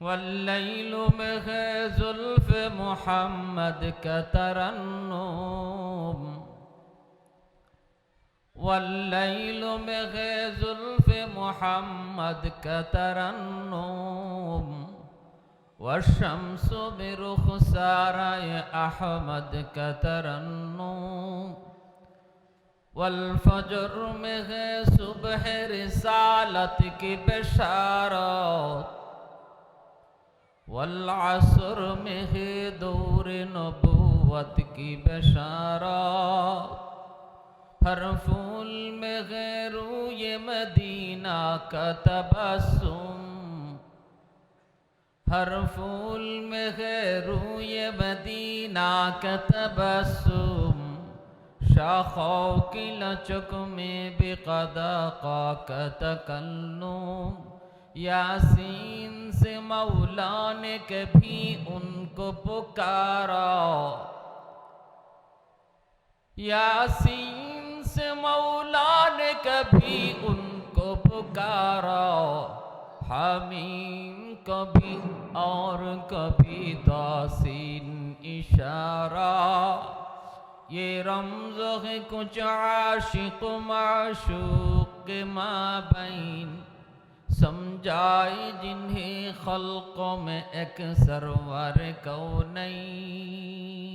والليل में है जुल्फ मोहम्मद का तरन्नुम, والليل में है जुल्फ मोहम्मद का तरन्नुम, والشمس برخسارة अहमद का तरन्नुम, والفجر में है सुबह रिसालत की बशारत, वल्असर में है दौर नबूवत की बशारत, हर फूल में है रूए मदीना का तबस्सुम, हर फूल में है रूए मदीना का तबस्सुम, शाखों की लचक में बेक़दा का तकल्लुम, यासीन से मौला ने कभी उनको पुकारा, यासीन से मौला ने कभी उनको पुकारा, हामीम कभी और कभी तासीन इशारा, ये रमज़ है कुछ आशिक़ माशूक़ के माबैन, समझाए जिन्हें खल्क़ों में एक सरवर कौनैन।